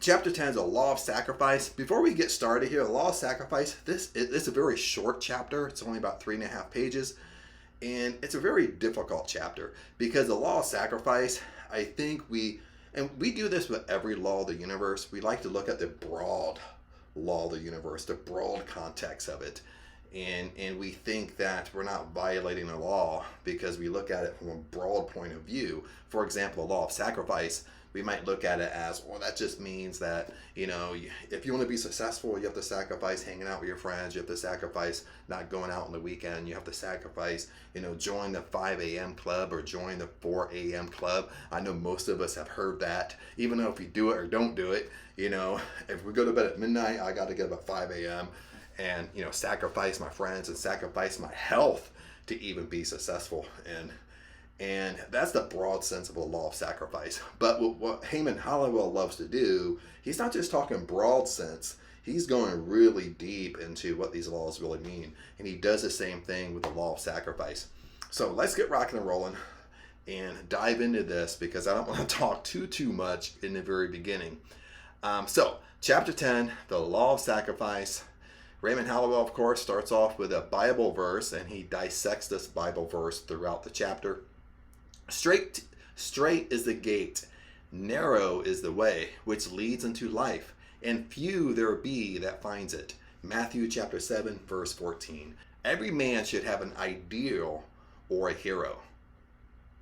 Chapter 10 is a law of sacrifice. Before we get started here, the law of sacrifice, it's a very short chapter. It's only about 3.5 pages. And it's a very difficult chapter because the law of sacrifice, I think we do this with every law of the universe. We like to look at the broad law of the universe, the broad context of it. And we think that we're not violating the law because we look at it from a broad point of view. For example, the law of sacrifice, we might look at it as, well, that just means that, if you want to be successful, you have to sacrifice hanging out with your friends. You have to sacrifice not going out on the weekend. You have to sacrifice, join the 5 a.m. club or join the 4 a.m. club. I know most of us have heard that, even though if you do it or don't do it, if we go to bed at midnight, I got to get up at 5 a.m. and, sacrifice my friends and sacrifice my health to even be successful. And that's the broad sense of the law of sacrifice. But what Raymond Holliwell loves to do, he's not just talking broad sense. He's going really deep into what these laws really mean. And he does the same thing with the law of sacrifice. So let's get rocking and rolling and dive into this because I don't want to talk too much in the very beginning. So chapter 10, the law of sacrifice. Raymond Holliwell, of course, starts off with a Bible verse and he dissects this Bible verse throughout the chapter. Straight is the gate, narrow is the way which leads into life, and few there be that finds it. Matthew chapter 7, verse 14. Every man should have an ideal or a hero.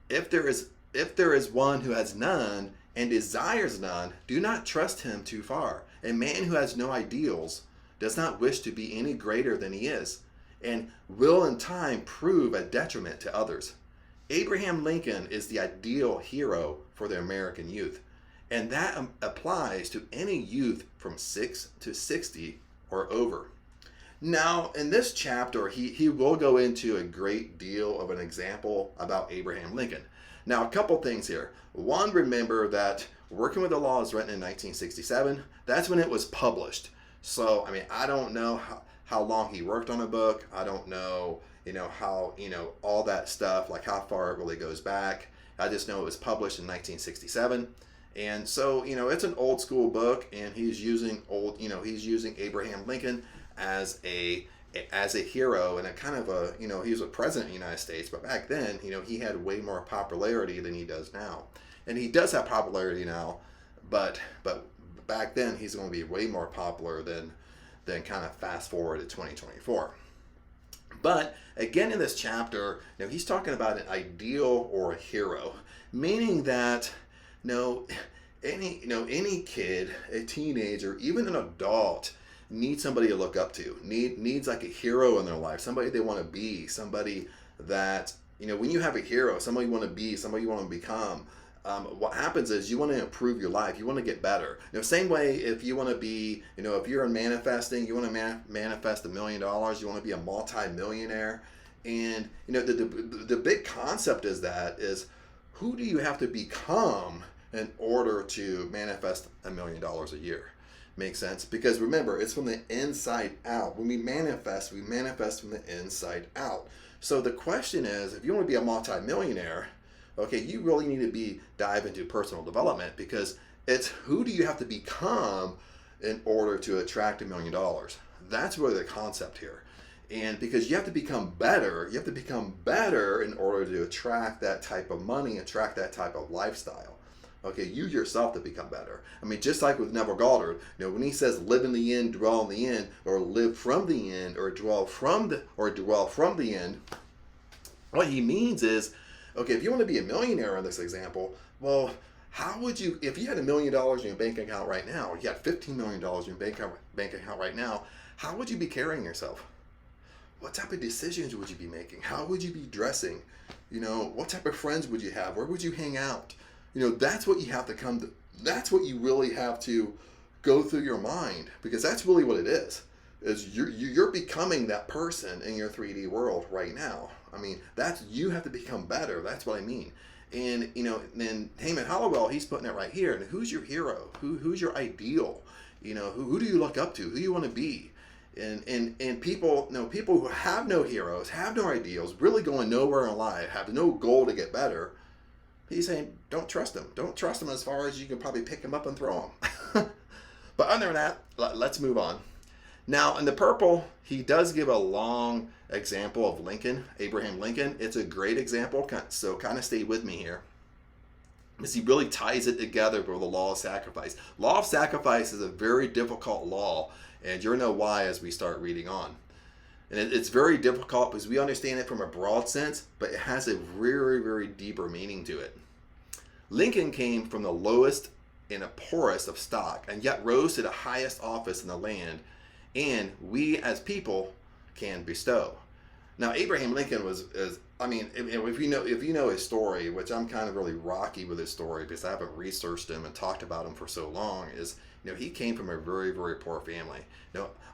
If there is one who has none and desires none, do not trust him too far. A man who has no ideals does not wish to be any greater than he is, and will in time prove a detriment to others. Abraham Lincoln is the ideal hero for the American youth, and that applies to any youth from 6 to 60 or over. Now, in this chapter, he will go into a great deal of an example about Abraham Lincoln. Now, a couple things here. One, remember that Working with the Law is written in 1967. That's when it was published. So, I don't know how long he worked on a book. I don't know how, all that stuff, like how far it really goes back. I just know it was published in 1967. And so, it's an old school book and he's using Abraham Lincoln as a hero and a kind of a, he was a president of the United States, but back then, he had way more popularity than he does now. And he does have popularity now, but back then he's going to be way more popular than kind of fast forward to 2024. But again, in this chapter, he's talking about an ideal or a hero, meaning that any kid, a teenager, even an adult needs somebody to look up to, needs like a hero in their life, somebody they want to be, somebody that, when you have a hero, somebody you want to be, somebody you want to become, what happens is you want to improve your life. You want to get better. Same way if you want to be, if you're in manifesting, you want to manifest $1 million, you want to be a multi-millionaire. And, the big concept is who do you have to become in order to manifest $1 million a year? Makes sense? Because remember, it's from the inside out. When we manifest from the inside out. So the question is, if you want to be a multi-millionaire, okay, you really need to dive into personal development because it's who do you have to become in order to attract $1 million? That's really the concept here. And because you have to become better in order to attract that type of money, attract that type of lifestyle. Okay, you yourself to become better. Just like with Neville Goddard, when he says live in the end, dwell in the end, or live from the end, or dwell from the end, what he means is, okay, if you want to be a millionaire in this example, well, how would you, if you had $1 million in your bank account right now, or you had $15 million in your bank account right now, how would you be carrying yourself? What type of decisions would you be making? How would you be dressing? What type of friends would you have? Where would you hang out? That's what you have to that's what you really have to go through your mind, because that's really what it is you're becoming that person in your 3D world right now. You have to become better. That's what I mean. And, then Raymond Holliwell, he's putting it right here. And who's your hero? Who's your ideal? Who do you look up to? Who do you want to be? And people who have no heroes, have no ideals, really going nowhere in life, have no goal to get better. He's saying, don't trust them. Don't trust them as far as you can probably pick them up and throw them. But other than that, let's move on. Now, in the purple, he does give a long example of Lincoln, Abraham Lincoln. It's a great example, so kind of stay with me here, because he really ties it together with the law of sacrifice. Law of sacrifice is a very difficult law, and you'll know why as we start reading on. And it's very difficult because we understand it from a broad sense, but it has a very, very deeper meaning to it. Lincoln came from the lowest and the poorest of stock, and yet rose to the highest office in the land, and we as people can bestow. Now, Abraham Lincoln if you know his story, which I'm kind of really rocky with his story because I haven't researched him and talked about him for so long, is he came from a very, very poor family.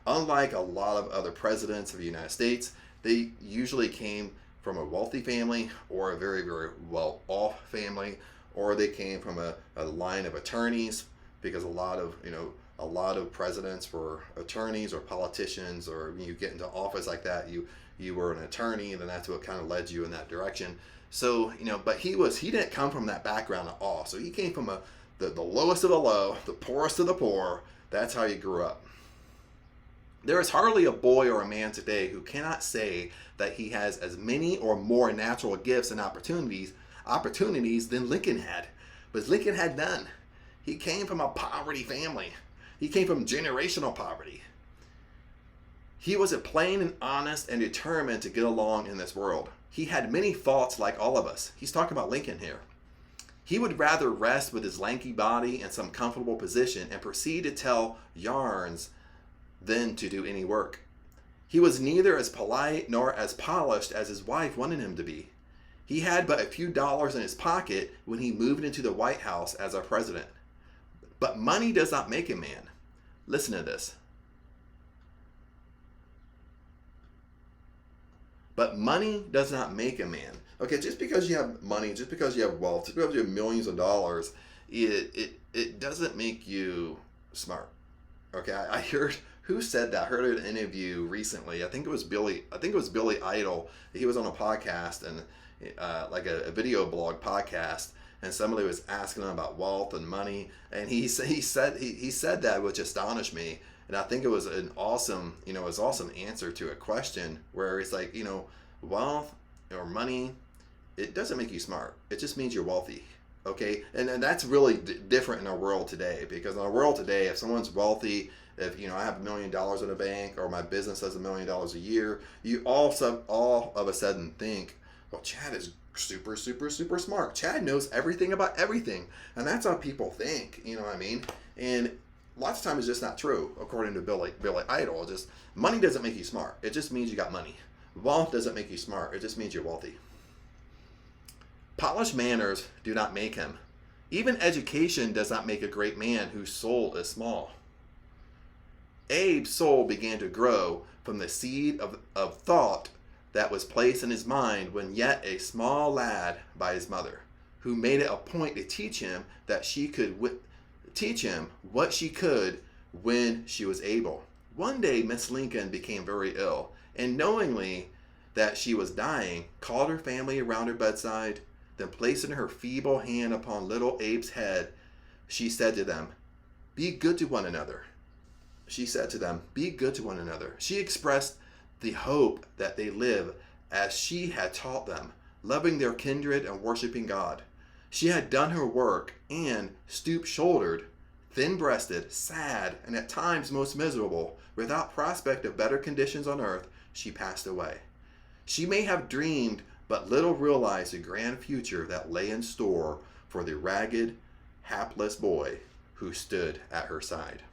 Unlike a lot of other presidents of the United States, they usually came from a wealthy family or a very, very well-off family, or they came from a line of attorneys, because a lot of presidents were attorneys or politicians, or when you get into office like that, you were an attorney, and then that's what kind of led you in that direction. So, but he didn't come from that background at all. So he came from the lowest of the low, the poorest of the poor. That's how he grew up. There is hardly a boy or a man today who cannot say that he has as many or more natural gifts and opportunities than Lincoln had. But Lincoln had none. He came from a poverty family. He came from generational poverty. He was a plain and honest and determined to get along in this world. He had many faults like all of us. He's talking about Lincoln here. He would rather rest with his lanky body in some comfortable position and proceed to tell yarns than to do any work. He was neither as polite nor as polished as his wife wanted him to be. He had but a few dollars in his pocket when he moved into the White House as our president. But money does not make a man. Listen to this. But money does not make a man. Okay, just because you have money, just because you have wealth, just because you have millions of dollars, it doesn't make you smart. Okay, I heard, who said that? I heard an interview recently. I think it was Billy Idol. He was on a podcast, and like a video blog podcast, and somebody was asking him about wealth and money, and he said that, which astonished me. And I think it was an awesome answer to a question where it's like, wealth or money, it doesn't make you smart. It just means you're wealthy. Okay, and that's really different in our world today, because in our world today, if someone's wealthy, if I have $1 million in a bank, or my business does $1 million a year, you all of a sudden think, well, Chad is super, super, super smart. Chad knows everything about everything, and that's how people think. You know what I mean? And lots of times it's just not true, according to Billy Idol. Just money doesn't make you smart. It just means you got money. Wealth doesn't make you smart. It just means you're wealthy. Polished manners do not make him. Even education does not make a great man whose soul is small. Abe's soul began to grow from the seed of thought that was placed in his mind when yet a small lad by his mother, who made it a point to teach him that she could teach him what she could when she was able. One day, Miss Lincoln became very ill, and knowingly that she was dying, called her family around her bedside, then placing her feeble hand upon little Abe's head, she said to them, "Be good to one another." She said to them, "Be good to one another." She expressed the hope that they live as she had taught them, loving their kindred and worshiping God. She had done her work, and stoop-shouldered, thin-breasted, sad, and at times most miserable, without prospect of better conditions on earth, she passed away. She may have dreamed, but little realized the grand future that lay in store for the ragged, hapless boy who stood at her side.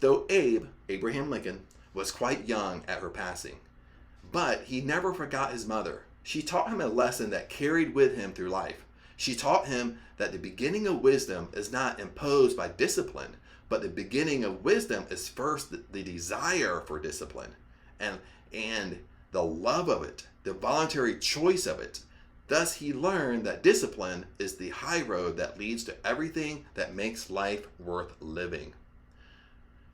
Though Abraham Lincoln, was quite young at her passing, but he never forgot his mother. She taught him a lesson that carried with him through life. She taught him that the beginning of wisdom is not imposed by discipline, but the beginning of wisdom is first the desire for discipline and the love of it, the voluntary choice of it. Thus he learned that discipline is the high road that leads to everything that makes life worth living.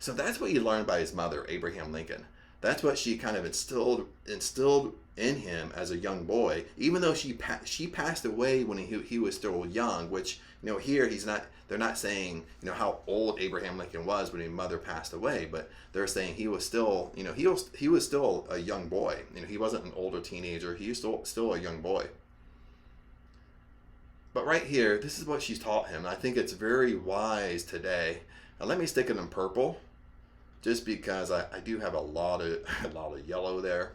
So that's what he learned by his mother, Abraham Lincoln, That's what she kind of instilled in him as a young boy. Even though she passed away when he was still young, which here he's not. They're not saying how old Abraham Lincoln was when his mother passed away, but they're saying he was still he was still a young boy. He wasn't an older teenager. He was still a young boy. But right here, this is what she's taught him. I think it's very wise today. Now let me stick it in purple, just because I do have a lot of yellow there.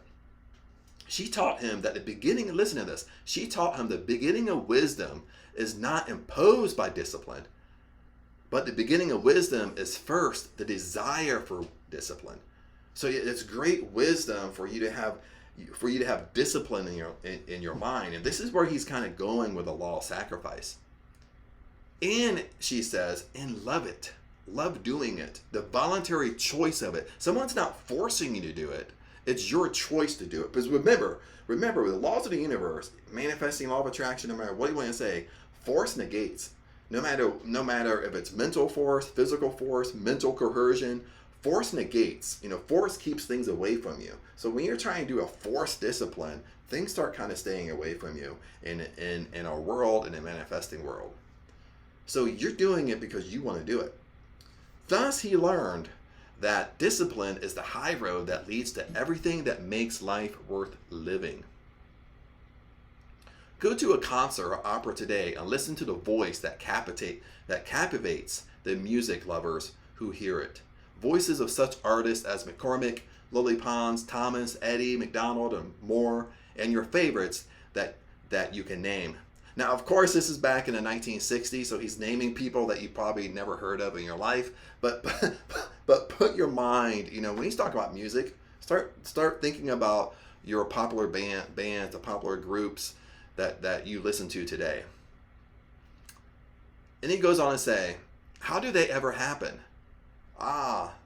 She taught him that the beginning, listen to this, she taught him the beginning of wisdom is not imposed by discipline, but the beginning of wisdom is first the desire for discipline. So it's great wisdom for you to have discipline in your mind. And this is where he's kind of going with the law of sacrifice. And she says, and love it. Love doing it. The voluntary choice of it. Someone's not forcing you to do it. It's your choice to do it. Because remember, with the laws of the universe, manifesting law of attraction, no matter what you want to say, force negates. No matter if it's mental force, physical force, mental coercion, force negates. Force keeps things away from you. So when you're trying to do a forced discipline, things start kind of staying away from you in our world, in a manifesting world. So you're doing it because you want to do it. Thus he learned that discipline is the high road that leads to everything that makes life worth living. Go to a concert or opera today and listen to the voice that captivates the music lovers who hear it. Voices of such artists as McCormick, Lily Pons, Thomas, Eddie, McDonald, and more, and your favorites that you can name. Now, of course, this is back in the 1960s, so he's naming people that you probably never heard of in your life. But put your mind, when he's talking about music, start thinking about your popular bands, the popular groups that you listen to today. And he goes on to say, how do they ever happen?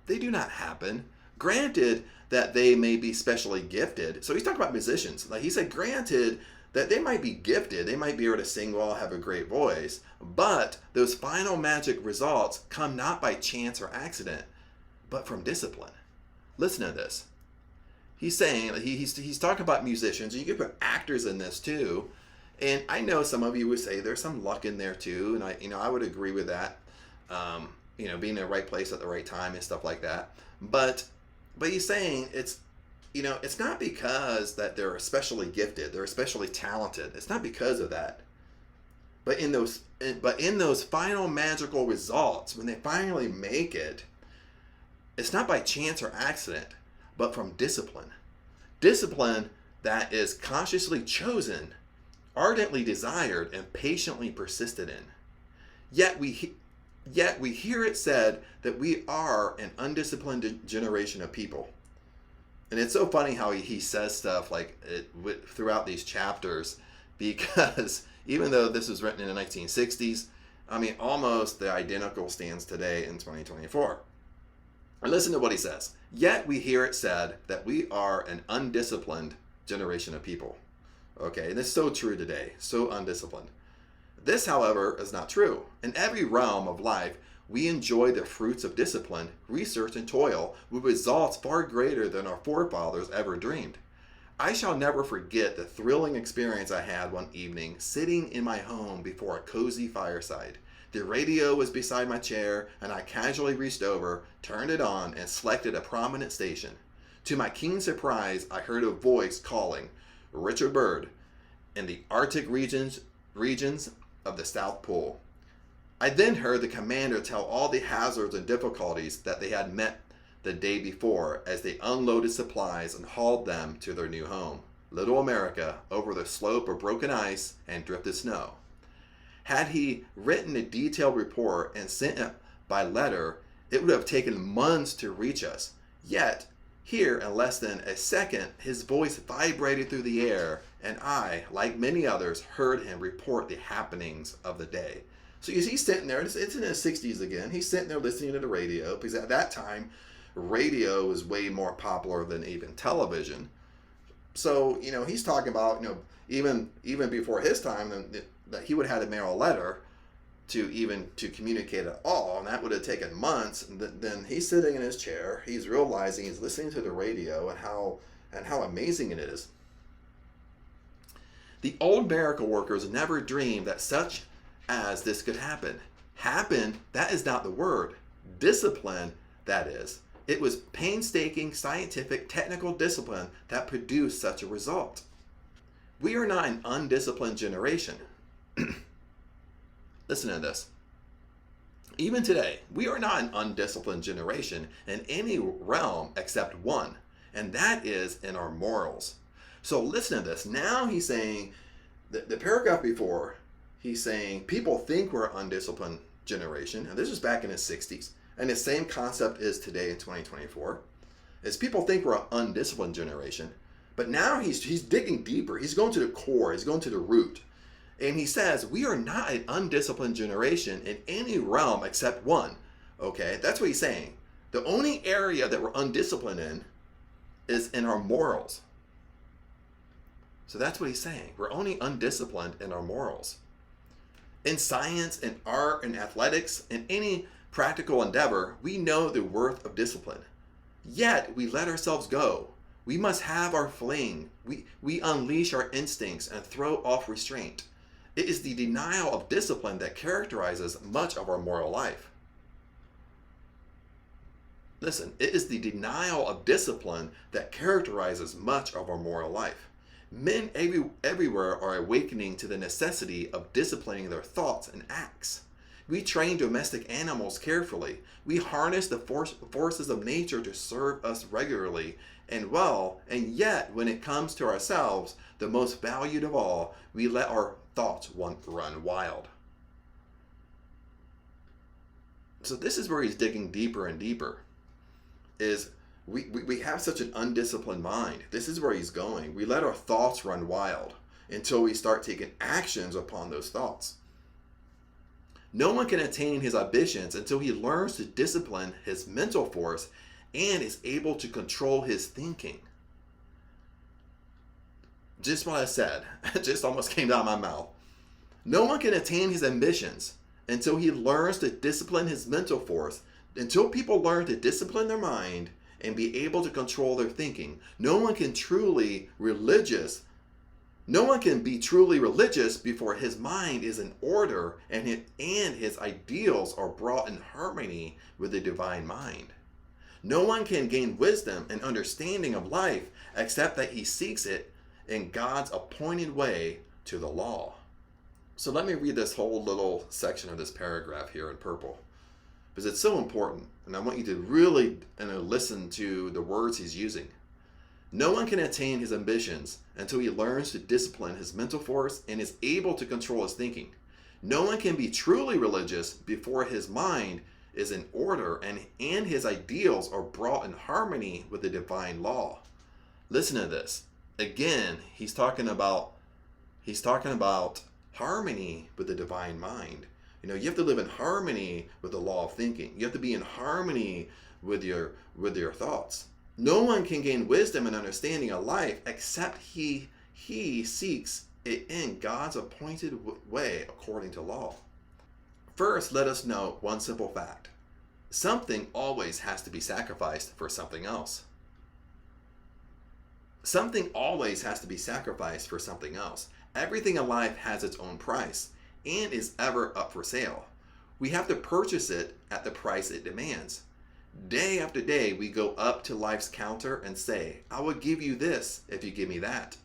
They do not happen. Granted that they may be specially gifted. So he's talking about musicians. Like he said, granted that they might be gifted, they might be able to sing well, have a great voice, but those final magic results come not by chance or accident, but from discipline. Listen to this. He's saying, he's talking about musicians, and you can put actors in this too. And I know some of you would say there's some luck in there too, and I would agree with that. Being in the right place at the right time and stuff like that. But he's saying it's not because that they're especially gifted, they're especially talented. It's not because of that. But in those final magical results, when they finally make it, it's not by chance or accident, but from discipline. Discipline that is consciously chosen, ardently desired, and patiently persisted in. Yet we hear it said that we are an undisciplined generation of people. And it's so funny how he says stuff like throughout these chapters, because even though this was written in the 1960s, almost the identical stands today in 2024. And listen to what he says. Yet we hear it said that we are an undisciplined generation of people. Okay, and it's so true today, so undisciplined. This, however, is not true. In every realm of life, we enjoy the fruits of discipline, research, and toil with results far greater than our forefathers ever dreamed. I shall never forget the thrilling experience I had one evening sitting in my home before a cozy fireside. The radio was beside my chair, and I casually reached over, turned it on, and selected a prominent station. To my keen surprise, I heard a voice calling, "Richard Byrd," in the Arctic regions of the South Pole. I then heard the commander tell all the hazards and difficulties that they had met the day before as they unloaded supplies and hauled them to their new home, Little America, over the slope of broken ice and drifted snow. Had he written a detailed report and sent it by letter, it would have taken months to reach us. Yet, here in less than a second, his voice vibrated through the air, and I, like many others, heard him report the happenings of the day. So you see, he's sitting there, it's in his 60s again, he's sitting there listening to the radio, because at that time, radio was way more popular than even television. So, he's talking about, even before his time, that he would have had to mail a letter. to communicate at all, and that would have taken months. And then he's sitting in his chair, he's realizing, he's listening to the radio, and how amazing it is. The old miracle workers never dreamed that such as this could happen. Happen, that is not the word. Discipline, that is. It was painstaking, scientific, technical discipline that produced such a result. We are not an undisciplined generation. Listen to this. Even today, we are not an undisciplined generation in any realm except one, and that is in our morals. So listen to this. Now he's saying, the paragraph before, he's saying people think we're an undisciplined generation, and this was back in the 60s. And the same concept is today in 2024, is people think we're an undisciplined generation, but now he's digging deeper. He's going to the core. He's going to the root. And he says, we are not an undisciplined generation in any realm except one. Okay, that's what he's saying. The only area that we're undisciplined in is in our morals. So that's what he's saying. We're only undisciplined in our morals. In science, in art, in athletics, in any practical endeavor, we know the worth of discipline. Yet we let ourselves go. We must have our fling. We unleash our instincts and throw off restraint. It is the denial of discipline that characterizes much of our moral life. Listen, it is the denial of discipline that characterizes much of our moral life. Men everywhere are awakening to the necessity of disciplining their thoughts and acts. We train domestic animals carefully. We harness the forces of nature to serve us regularly and well, and yet when it comes to ourselves, the most valued of all, we let our thoughts run wild. So this is where he's digging deeper and deeper, is we have such an undisciplined mind. This is where he's going. We let our thoughts run wild until we start taking actions upon those thoughts. No one can attain his ambitions until he learns to discipline his mental force and is able to control his thinking. Just what I said, just almost came out of my mouth. No one can attain his ambitions until he learns to discipline his mental force. Until people learn to discipline their mind and be able to control their thinking, no one can be truly religious before his mind is in order and his ideals are brought in harmony with the divine mind. No one can gain wisdom and understanding of life except that he seeks it in God's appointed way to the law. So let me read this whole little section of this paragraph here in purple, because it's so important, and I want you to really listen to the words he's using. No one can attain his ambitions until he learns to discipline his mental force and is able to control his thinking. No one can be truly religious before his mind is in order and his ideals are brought in harmony with the divine law. Listen to this. Again, he's talking about harmony with the divine mind. You know, you have to live in harmony with the law of thinking. You have to be in harmony with your thoughts. No one can gain wisdom and understanding of life except he seeks it in God's appointed way according to law. First, let us know one simple fact. Something always has to be sacrificed for something else. Something always has to be sacrificed for something else. Everything in life has its own price and is ever up for sale. We have to purchase it at the price it demands. Day after day, we go up to life's counter and say, I will give you this if you give me that.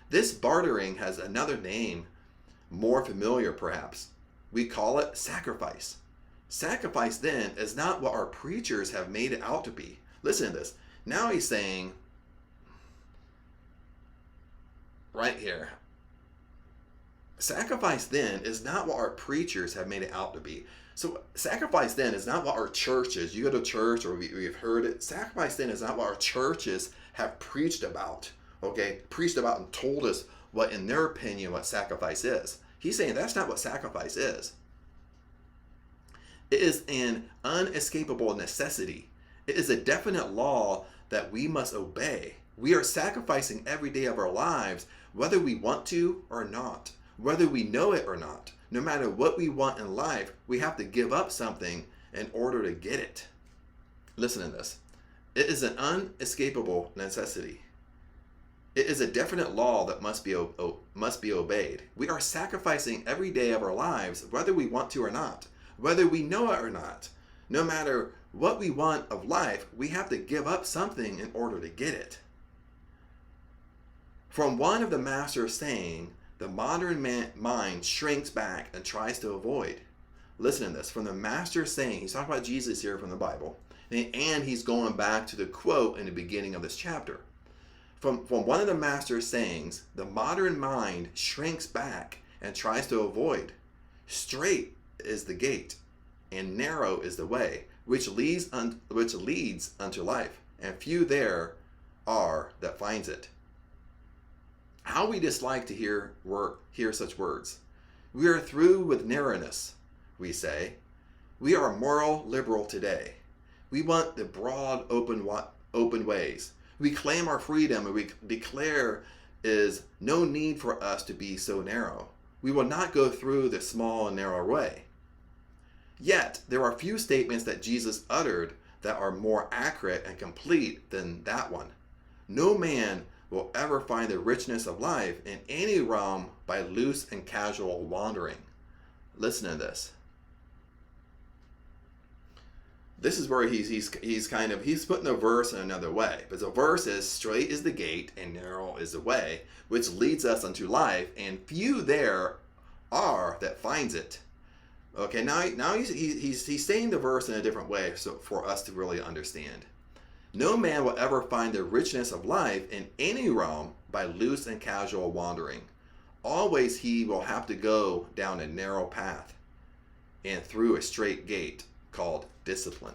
This bartering has another name, more familiar perhaps. We call it sacrifice. Sacrifice then is not what our preachers have made it out to be. Listen to this. Now he's saying, right here, sacrifice then is not what our preachers have made it out to be. So sacrifice then is not what our churches, you go to church or we've heard it, sacrifice then is not what our churches have preached about, okay? Preached about and told us what, in their opinion, what sacrifice is. He's saying that's not what sacrifice is. It is an unescapable necessity. It is a definite law that we must obey. We are sacrificing every day of our lives, whether we want to or not. whether we know it or not. No matter what we want in life, we have to give up something in order to get it. Listen to this. It is an unescapable necessity. It is a definite law that must be obeyed. We are sacrificing every day of our lives, whether we want to or not, whether we know it or not. No matter what we want of life, we have to give up something in order to get it. From one of the master's saying, the modern mind shrinks back and tries to avoid. Listen to this. From the master's saying, he's talking about Jesus here from the Bible, and he's going back to the quote in the beginning of this chapter. From one of the master's sayings, the modern mind shrinks back and tries to avoid. Straight is the gate, and narrow is the way, which leads unto life, and few there are that finds it. How we dislike to hear such words. We are through with narrowness, we say. We are moral liberal today. We want the broad, open ways. We claim our freedom, and we declare is no need for us to be so narrow. We will not go through the small and narrow way. Yet, there are few statements that Jesus uttered that are more accurate and complete than that one. No man will ever find the richness of life in any realm by loose and casual wandering. Listen to this. This is where he's putting the verse in another way. But the verse is, straight is the gate and narrow is the way, which leads us unto life, and few there are that finds it. Okay, now he's saying the verse in a different way, so for us to really understand. No man will ever find the richness of life in any realm by loose and casual wandering. Always he will have to go down a narrow path and through a straight gate called discipline.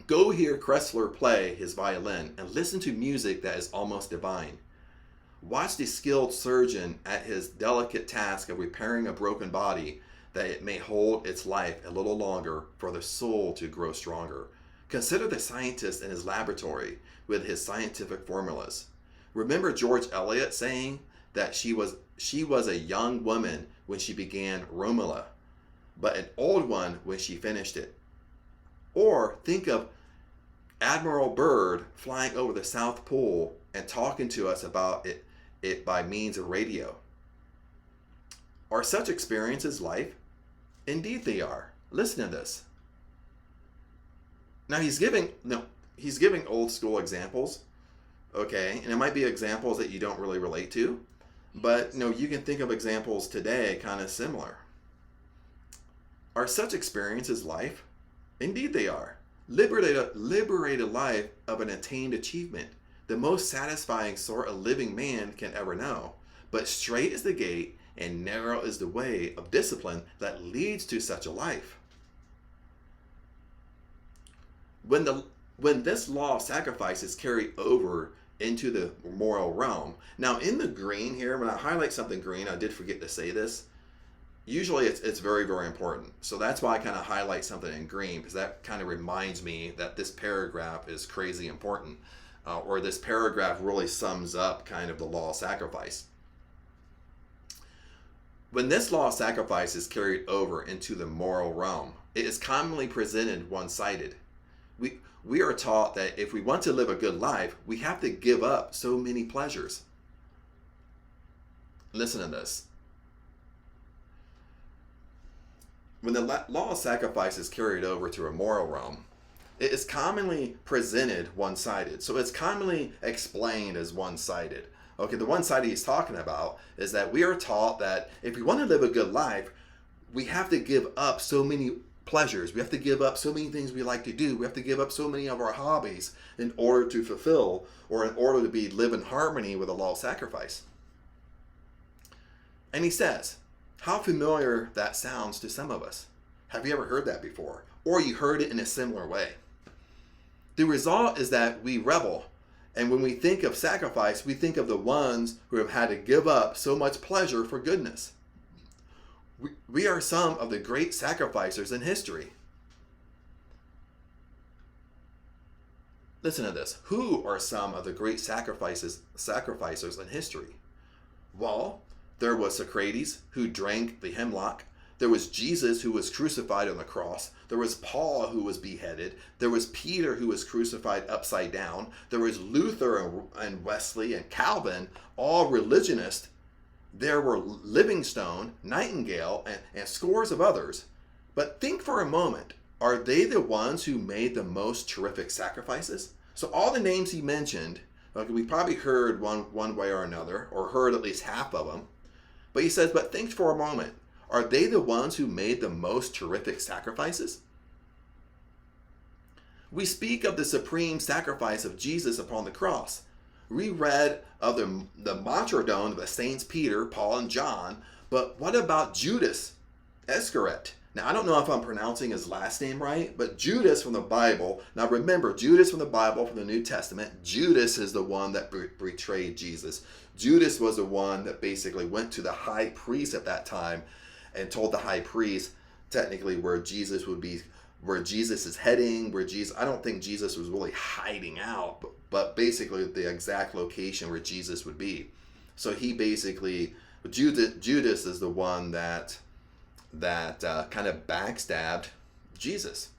Go hear Kressler play his violin and listen to music that is almost divine. Watch the skilled surgeon at his delicate task of repairing a broken body that it may hold its life a little longer for the soul to grow stronger. Consider the scientist in his laboratory with his scientific formulas. Remember George Eliot saying that she was a young woman when she began Romola, but an old one when she finished it. Or think of Admiral Byrd flying over the South Pole and talking to us about it by means of radio. Are such experiences life? Indeed they are. Listen to this. Now he's giving old school examples, okay, and it might be examples that you don't really relate to, but you can think of examples today kind of similar. Are such experiences life? Indeed they are. Liberated life of an attained achievement, the most satisfying sort a living man can ever know. But straight is the gate and narrow is the way of discipline that leads to such a life. When this law of sacrifice is carried over into the moral realm. Now in the green here, when I highlight something green, I did forget to say this. Usually it's very, very important. So that's why I kind of highlight something in green, because that kind of reminds me that this paragraph is crazy important. Or this paragraph really sums up kind of the law of sacrifice. When this law of sacrifice is carried over into the moral realm, it is commonly presented one-sided. We are taught that if we want to live a good life, we have to give up so many pleasures. Listen to this. When the law of sacrifice is carried over to a moral realm, it is commonly presented one-sided. So it's commonly explained as one-sided. Okay, the one-sided he's talking about is that we are taught that if we want to live a good life, we have to give up so many pleasures. We have to give up so many things we like to do. We have to give up so many of our hobbies in order to fulfill or in order to live in harmony with the law of sacrifice. And he says, how familiar that sounds to some of us. Have you ever heard that before? Or you heard it in a similar way? The result is that we rebel. And when we think of sacrifice, we think of the ones who have had to give up so much pleasure for goodness. We are some of the great sacrificers in history. Listen to this. Who are some of the great sacrificers in history? Well, there was Socrates, who drank the hemlock. There was Jesus, who was crucified on the cross. There was Paul, who was beheaded. There was Peter, who was crucified upside down. There was Luther and Wesley and Calvin, all religionists. There were Livingstone, Nightingale, and scores of others. But think for a moment, are they the ones who made the most terrific sacrifices? So all the names he mentioned, we probably heard one way or another, or heard at least half of them. But he says, but think for a moment, are they the ones who made the most terrific sacrifices? We speak of the supreme sacrifice of Jesus upon the cross. We read of the martyrdom of the saints Peter, Paul, and John, but what about Judas Iscariot? Now, I don't know if I'm pronouncing his last name right, but Judas from the Bible. Now, remember, Judas from the Bible, from the New Testament, Judas is the one that betrayed Jesus. Judas was the one that basically went to the high priest at that time and told the high priest technically where Jesus would be, where Jesus is heading, I don't think Jesus was really hiding out, but basically the exact location where Jesus would be. So he basically, Judas is the one that kind of backstabbed Jesus.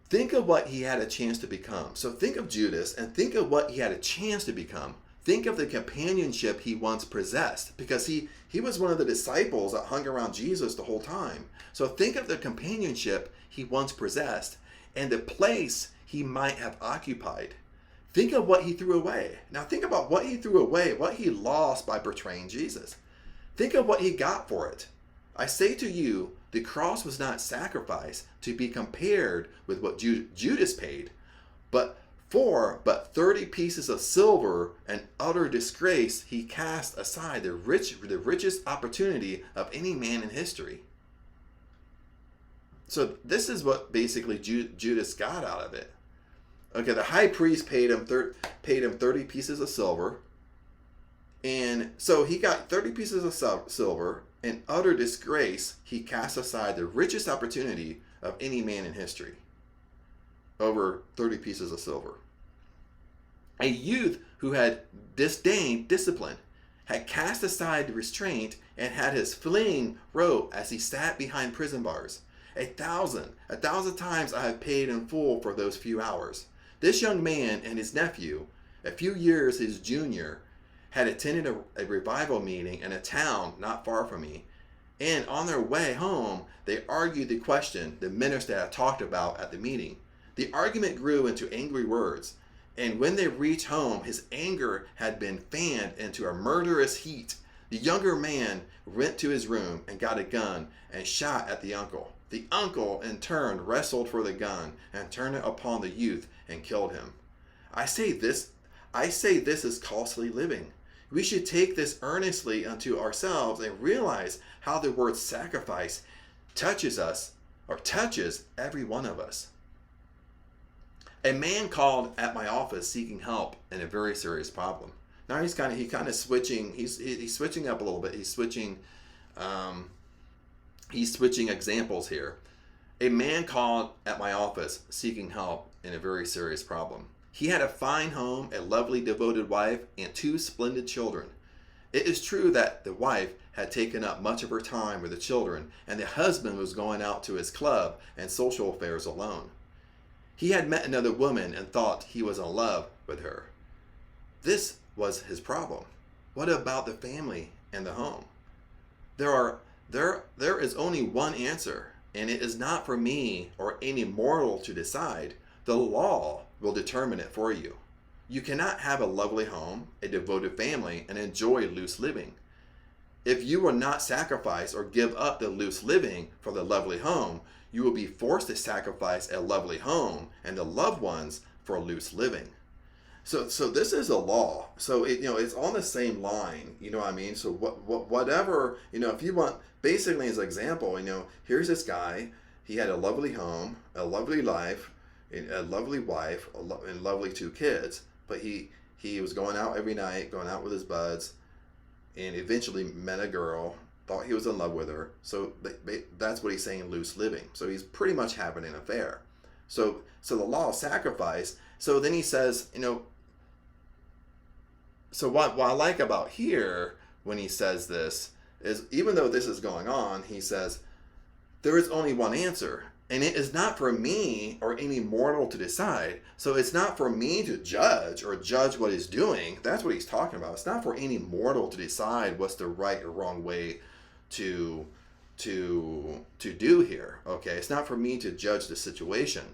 Think of what he had a chance to become. So think of Judas and think of what he had a chance to become. Think of the companionship he once possessed, because he was one of the disciples that hung around Jesus the whole time. So think of the companionship he once possessed and the place he might have occupied. Think of what he threw away. Now think about what he threw away, what he lost by betraying Jesus. Think of what he got for it. I say to you, the cross was not sacrificed to be compared with what Judas paid, but 30 pieces of silver and utter disgrace he cast aside, the richest opportunity of any man in history. So this is what basically Judas got out of it. Okay, the high priest paid him 30 pieces of silver, and so he got 30 pieces of silver. In utter disgrace, he cast aside the richest opportunity of any man in history. Over 30 pieces of silver. A youth who had disdained discipline, had cast aside restraint, and had his fleeing rope as he sat behind prison bars. 1,000 times I have paid in full for those few hours. This young man and his nephew, a few years his junior, had attended a revival meeting in a town not far from me, and on their way home, they argued the question the minister had talked about at the meeting. The argument grew into angry words, and when they reached home, his anger had been fanned into a murderous heat. The younger man went to his room and got a gun and shot at the uncle. The uncle, in turn, wrestled for the gun and turned it upon the youth and killed him. I say this is costly living. We should take this earnestly unto ourselves and realize how the word sacrifice touches us, or touches every one of us. A man called at my office seeking help in a very serious problem. Now he's kind of switching. He's switching up a little bit. He's switching examples here. A man called at my office seeking help in a very serious problem. He had a fine home, a lovely devoted wife, and 2 splendid children. It is true that the wife had taken up much of her time with the children, and the husband was going out to his club and social affairs alone. He had met another woman and thought he was in love with her. This was his problem. What about the family and the home? There is only one answer, and it is not for me or any mortal to decide. The law will determine it for you. You cannot have a lovely home, a devoted family, and enjoy loose living. If you will not sacrifice or give up the loose living for the lovely home, you will be forced to sacrifice a lovely home and the loved ones for loose living. So this is a law. So it's on the same line. You know what I mean? So whatever, if you want, basically as an example, here's this guy. He had a lovely home, a lovely life, a lovely wife, and lovely 2 kids. But he was going out every night, going out with his buds, and eventually met a girl, thought he was in love with her. So that's what he's saying, loose living. So he's pretty much having an affair. So the law of sacrifice. So then he says, So what I like about here when he says this is, even though this is going on, he says, there is only one answer, and it is not for me or any mortal to decide. So it's not for me to judge or judge what he's doing. That's what he's talking about. It's not for any mortal to decide what's the right or wrong way to do here. Okay, it's not for me to judge the situation.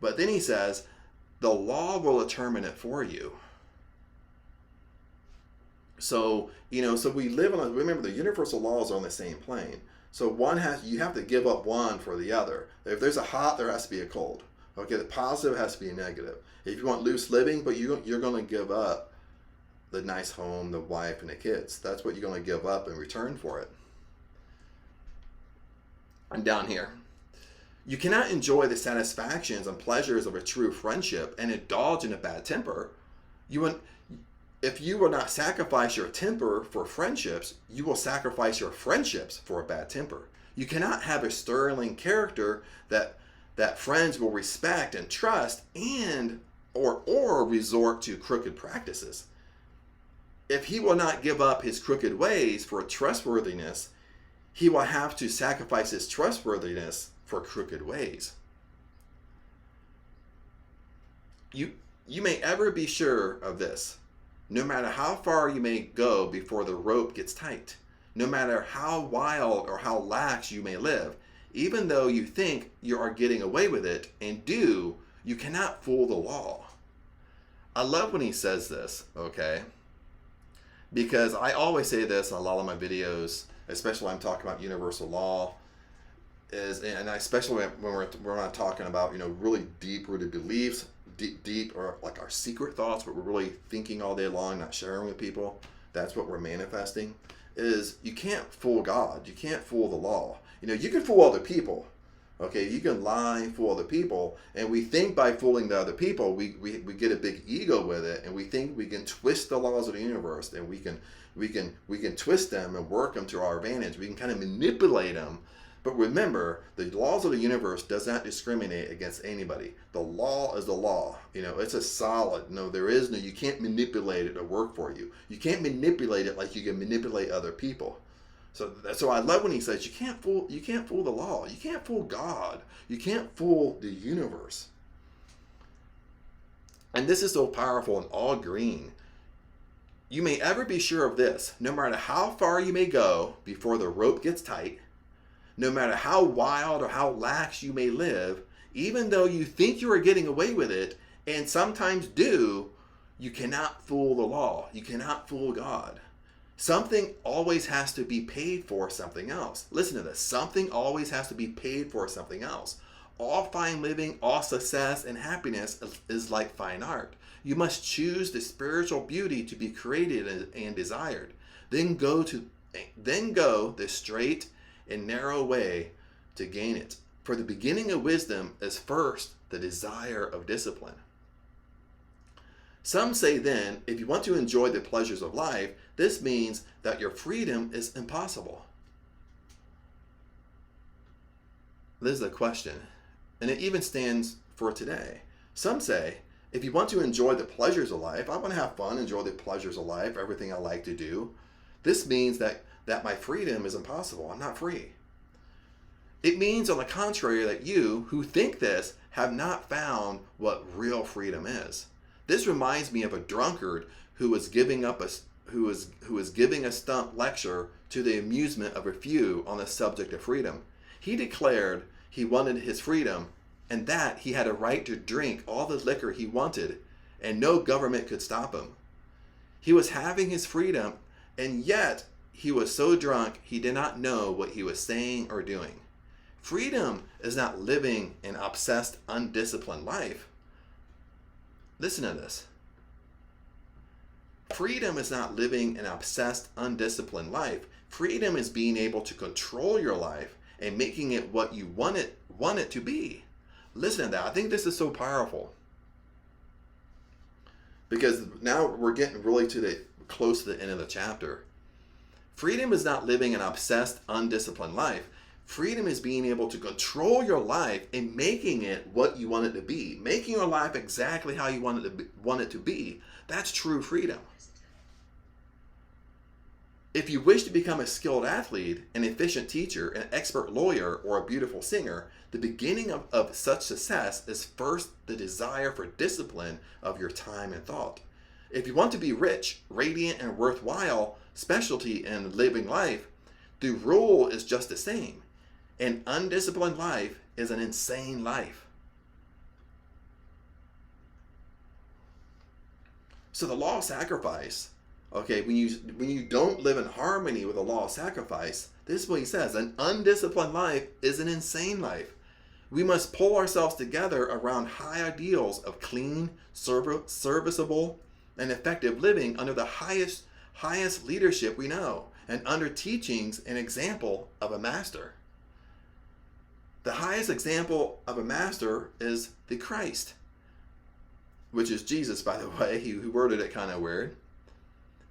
But then he says, the law will determine it for you. So, so we live on, remember the universal laws are on the same plane. So you have to give up one for the other. If there's a hot, there has to be a cold. Okay, the positive has to be a negative. If you want loose living, but you're going to give up the nice home, the wife, and the kids. That's what you're going to give up in return for it. And down here, you cannot enjoy the satisfactions and pleasures of a true friendship and indulge in a bad temper. If you will not sacrifice your temper for friendships, you will sacrifice your friendships for a bad temper. You cannot have a sterling character that friends will respect and trust and or resort to crooked practices. If he will not give up his crooked ways for trustworthiness, he will have to sacrifice his trustworthiness for crooked ways. You may ever be sure of this. No matter how far you may go before the rope gets tight, no matter how wild or how lax you may live, even though you think you are getting away with it and you cannot fool the law. I love when he says this, okay? Because I always say this in a lot of my videos, especially when I'm talking about universal law, and especially when we're not talking about, really deep-rooted beliefs, deep or like our secret thoughts, what we're really thinking all day long, not sharing with people. That's what we're manifesting. Is you can't fool God. You can't fool the law. You can fool other people. Okay, you can lie and fool other people, and we think by fooling the other people, we get a big ego with it, and we think we can twist the laws of the universe, and we can twist them and work them to our advantage. We can kind of manipulate them. But remember, the laws of the universe does not discriminate against anybody. The law is the law. It's a solid. You can't manipulate it to work for you. You can't manipulate it like you can manipulate other people. So I love when he says you can't fool the law. You can't fool God. You can't fool the universe. And this is so powerful and all green. You may ever be sure of this, no matter how far you may go before the rope gets tight, no matter how wild or how lax you may live, even though you think you are getting away with it, and sometimes do, you cannot fool the law. You cannot fool God. Something always has to be paid for something else. Listen to this. Something always has to be paid for something else. All fine living, all success and happiness is like fine art. You must choose the spiritual beauty to be created and desired. Then go the straight and narrow way to gain it. For the beginning of wisdom is first the desire of discipline. Some say then, if you want to enjoy the pleasures of life, this means that your freedom is impossible. This is a question, and it even stands for today. Some say, if you want to enjoy the pleasures of life, I want to have fun, enjoy the pleasures of life, everything I like to do. This means that my freedom is impossible. I'm not free. It means, on the contrary, that you who think this have not found what real freedom is. This reminds me of a drunkard who was giving a stump lecture to the amusement of a few on the subject of freedom. He declared he wanted his freedom and that he had a right to drink all the liquor he wanted, and no government could stop him. He was having his freedom, and yet he was so drunk he did not know what he was saying or doing. Freedom is not living an obsessed, undisciplined life. Listen to this. Freedom is not living an obsessed, undisciplined life. Freedom is being able to control your life and making it what you want it to be. Listen to that. I think this is so powerful. Because now we're getting really close to the end of the chapter. Freedom is not living an obsessed, undisciplined life. Freedom is being able to control your life and making it what you want it to be. Making your life exactly how you want it to be. That's true freedom. If you wish to become a skilled athlete, an efficient teacher, an expert lawyer, or a beautiful singer, the beginning of such success is first the desire for discipline of your time and thought. If you want to be rich, radiant, and worthwhile specialty in living life, the rule is just the same. An undisciplined life is an insane life. So the law of sacrifice, okay, when you don't live in harmony with the law of sacrifice, this is what he says: an undisciplined life is an insane life. We must pull ourselves together around high ideals of clean, serviceable, and effective living under the highest leadership we know, and under teachings and example of a master. The highest example of a master is the Christ, which is Jesus, by the way. He worded it kind of weird.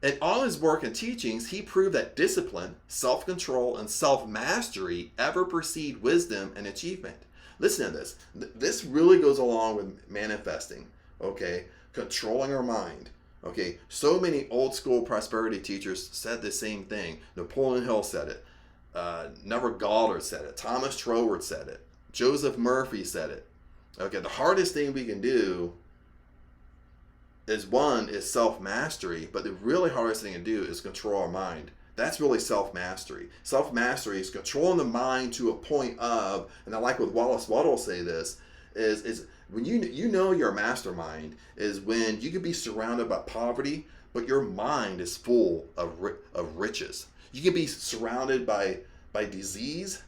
In all his work and teachings, he proved that discipline, self-control, and self-mastery ever precede wisdom and achievement. Listen to this. This really goes along with manifesting, okay? Controlling our mind. Okay, so many old school prosperity teachers said the same thing. Napoleon Hill said it. Neville Goddard said it. Thomas Troward said it. Joseph Murphy said it. Okay, the hardest thing we can do is self-mastery, but the really hardest thing to do is control our mind. That's really self-mastery. Self-mastery is controlling the mind to a point of, and I like what Wallace Waddell say this, is when you know you're a mastermind is when you can be surrounded by poverty, but your mind is full of riches. You can be surrounded by disease,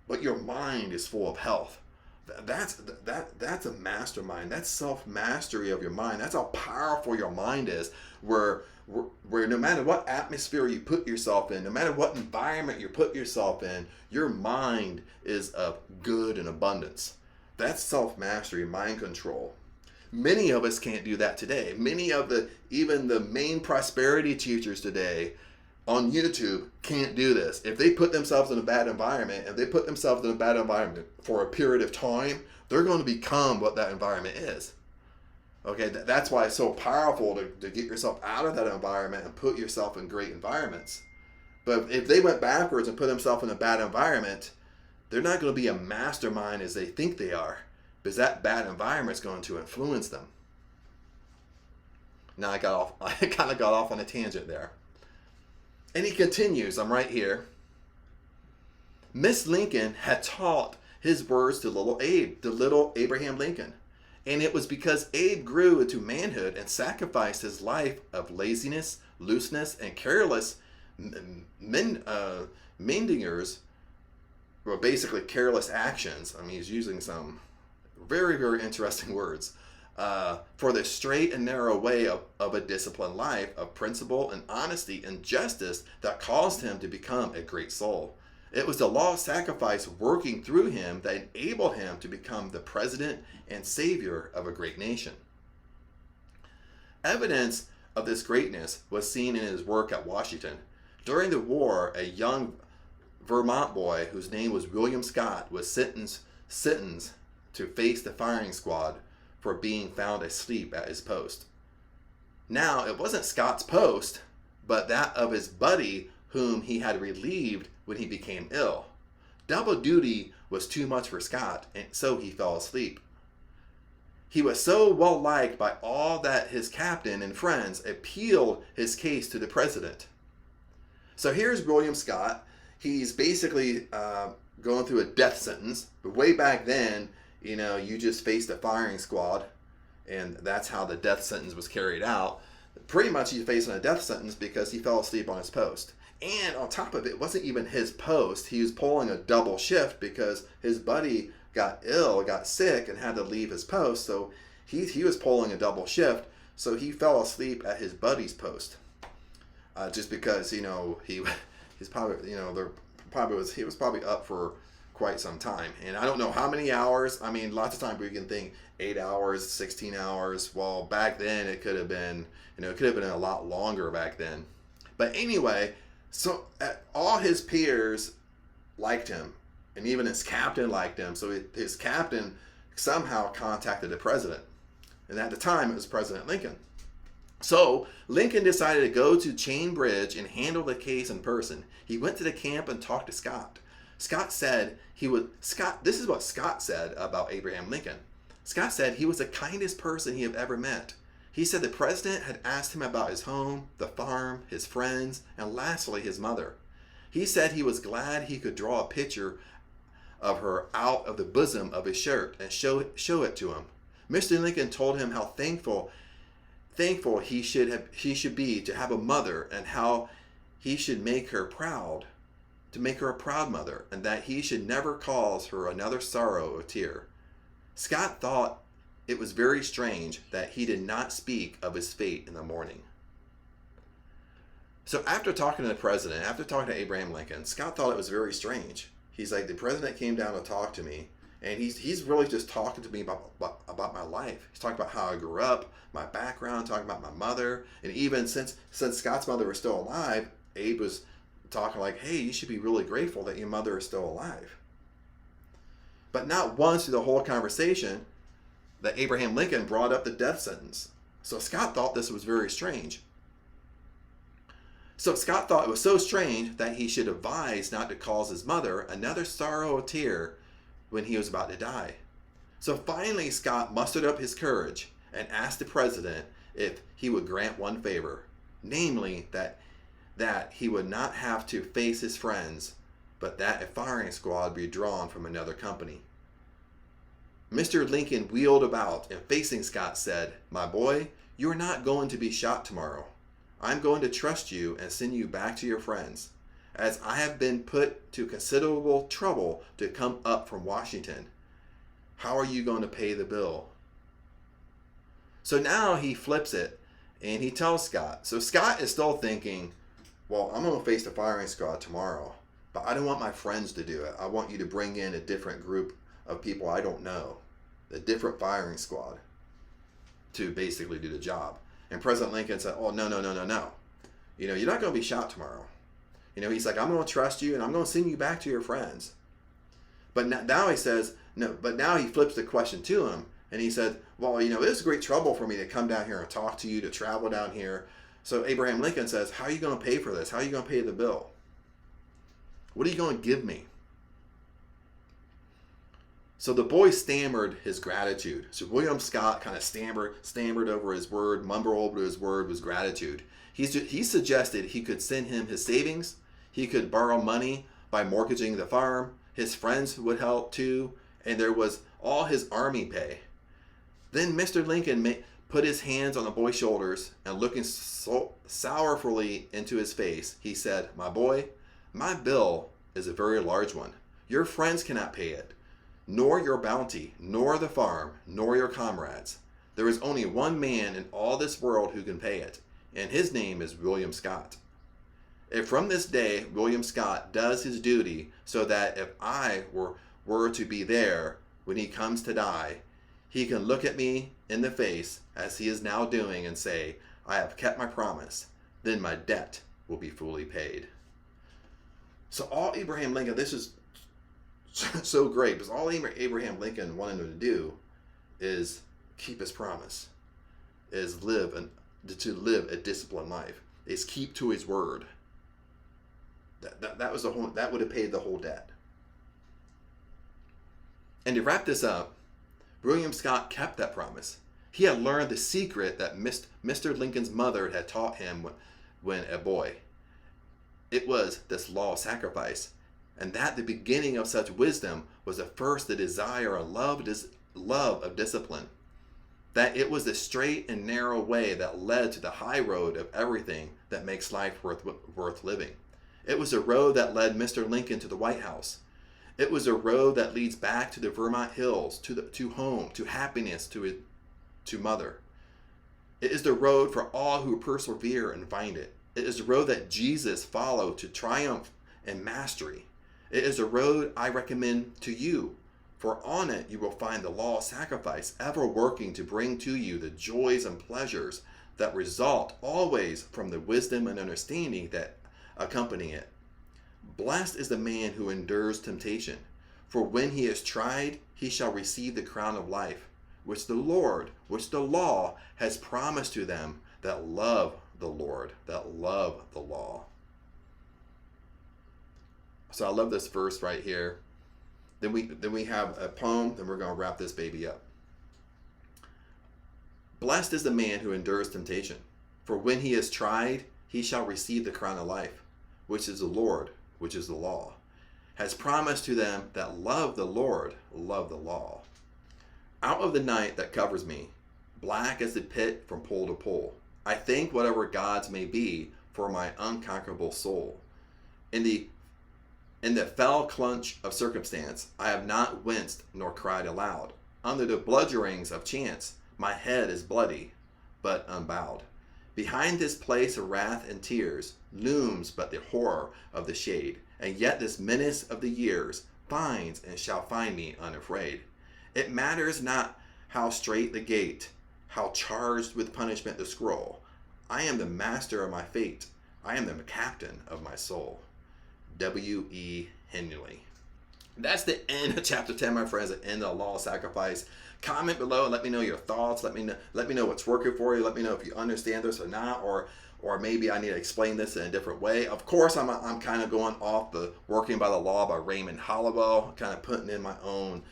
but your mind is full of health. That's a mastermind. That's self-mastery of your mind. That's how powerful your mind is, where no matter what atmosphere you put yourself in, no matter what environment you put yourself in, your mind is of good and abundance. That's self-mastery, mind control. Many of us can't do that today. Many of even the main prosperity teachers today on YouTube can't do this. If they put themselves in a bad environment, for a period of time, they're going to become what that environment is. Okay, that's why it's so powerful to get yourself out of that environment and put yourself in great environments. But if they went backwards and put themselves in a bad environment, they're not going to be a mastermind as they think they are, because that bad environment is going to influence them. Now I kind of got off on a tangent there. And he continues, I'm right here. Miss Lincoln had taught his words to little Abraham Lincoln. And it was because Abe grew into manhood and sacrificed his life of laziness, looseness, and careless mendingers, well, basically careless actions. I mean, he's using some very, very interesting words. For the straight and narrow way of a disciplined life of principle and honesty and justice that caused him to become a great soul. It was the law of sacrifice working through him that enabled him to become the president and savior of a great nation. Evidence of this greatness was seen in his work at Washington. During the war, a young Vermont boy whose name was William Scott was sentenced to face the firing squad for being found asleep at his post. Now, it wasn't Scott's post, but that of his buddy whom he had relieved when he became ill. Double duty was too much for Scott, and so he fell asleep. He was so well liked by all that his captain and friends appealed his case to the president. So here's William Scott. He's basically going through a death sentence. But way back then, you just faced a firing squad, and that's how the death sentence was carried out. Pretty much he's facing a death sentence because he fell asleep on his post. And on top of it, it wasn't even his post. He was pulling a double shift because his buddy got sick, and had to leave his post. So he was pulling a double shift. So he fell asleep at his buddy's post, just because he was probably up for quite some time. And I don't know how many hours. I mean, lots of times we can think 8 hours, 16 hours. Well, back then it could have been, a lot longer back then. But anyway, so all his peers liked him, and even his captain liked him. So his captain somehow contacted the president. And at the time, it was President Lincoln. So Lincoln decided to go to Chain Bridge and handle the case in person. He went to the camp and talked to Scott. This is what Scott said about Abraham Lincoln. Scott said he was the kindest person he had ever met. He said the president had asked him about his home, the farm, his friends, and lastly, his mother. He said he was glad he could draw a picture of her out of the bosom of his shirt and show it to him. Mr. Lincoln told him how thankful he should be to have a mother, and how he should make her proud, to make her a proud mother, and that he should never cause her another sorrow or tear. Scott thought it was very strange that he did not speak of his fate in the morning. So after talking to the president, after talking to Abraham Lincoln, Scott thought it was very strange. He's like, the president came down to talk to me, and he's really just talking to me about my life. He's talking about how I grew up, my background, talking about my mother, and even since Scott's mother was still alive, Abe was talking like, hey, you should be really grateful that your mother is still alive. But not once through the whole conversation that Abraham Lincoln brought up the death sentence. So Scott thought this was very strange. So Scott thought it was so strange that he should advise not to cause his mother another sorrow or tear when he was about to die. So finally Scott mustered up his courage and asked the president if he would grant one favor, namely that he would not have to face his friends, but that a firing squad be drawn from another company. Mr. Lincoln wheeled about and facing Scott said, "My boy, you are not going to be shot tomorrow. I'm going to trust you and send you back to your friends, as I have been put to considerable trouble to come up from Washington. How are you going to pay the bill?" So now he flips it and he tells Scott. So Scott is still thinking, well, I'm going to face the firing squad tomorrow, but I don't want my friends to do it. I want you to bring in a different group of people I don't know, a different firing squad, to basically do the job. And President Lincoln said, oh, no. You're not going to be shot tomorrow. He's like, I'm going to trust you and I'm going to send you back to your friends. But now he says, no, but now he flips the question to him and he said, well, it's great trouble for me to come down here and talk to you, to travel down here. So Abraham Lincoln says, how are you going to pay for this? How are you going to pay the bill? What are you going to give me? So the boy stammered his gratitude. So William Scott kind of stammered over his word, mumbled over his word was gratitude. He suggested he could send him his savings. He could borrow money by mortgaging the farm. His friends would help too. And there was all his army pay. Then Mr. Lincoln put his hands on the boy's shoulders and looking sorrowfully into his face, he said, my boy, my bill is a very large one. Your friends cannot pay it, nor your bounty, nor the farm, nor your comrades. There is only one man in all this world who can pay it, and his name is William Scott. If from this day William Scott does his duty so that if I were to be there when he comes to die, he can look at me in the face as he is now doing and say, I have kept my promise, then my debt will be fully paid. So all Abraham Lincoln, this is so great, because all Abraham Lincoln wanted him to do is keep his promise, is to live a disciplined life, is keep to his word. That was the whole. That would have paid the whole debt. And to wrap this up, William Scott kept that promise. He had learned the secret that Mr. Lincoln's mother had taught him when a boy. It was this law of sacrifice, and that the beginning of such wisdom was at first the desire and love of discipline. That it was the straight and narrow way that led to the high road of everything that makes life worth living. It was a road that led Mr. Lincoln to the White House. It was a road that leads back to the Vermont hills, to home, to happiness, to mother. It is the road for all who persevere and find it. It is the road that Jesus followed to triumph and mastery. It is a road I recommend to you, for on it you will find the law of sacrifice ever working to bring to you the joys and pleasures that result always from the wisdom and understanding that accompany it. Blessed is the man who endures temptation, for when he is tried, he shall receive the crown of life, which the law has promised to them that love the Lord, that love the law. So I love this verse right here. Then we have a poem, then we're going to wrap this baby up. Blessed is the man who endures temptation, for when he is tried, he shall receive the crown of life, which is the Lord, which is the law, has promised to them that love the Lord, love the law. Out of the night that covers me, black as the pit from pole to pole, I thank whatever gods may be for my unconquerable soul. In the fell clutch of circumstance, I have not winced nor cried aloud. Under the bludgeonings of chance, my head is bloody, but unbowed. Behind this place of wrath and tears looms but the horror of the shade, and yet this menace of the years finds and shall find me unafraid. It matters not how strait the gate, how charged with punishment the scroll. I am the master of my fate. I am the captain of my soul. W.E. Henley. That's the end of chapter 10, my friends, the end of the law of sacrifice. Comment below and let me know your thoughts. Let me know what's working for you. Let me know if you understand this or not, or maybe I need to explain this in a different way. Of course, I'm kind of going off the Working by the Law by Raymond Holliwell, kind of putting in my own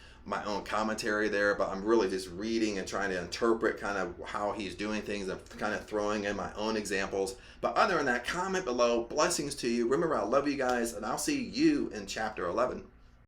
commentary there, but I'm really just reading and trying to interpret kind of how he's doing things and kind of throwing in my own examples. But other than that, comment below. Blessings to you. Remember, I love you guys, and I'll see you in chapter 11.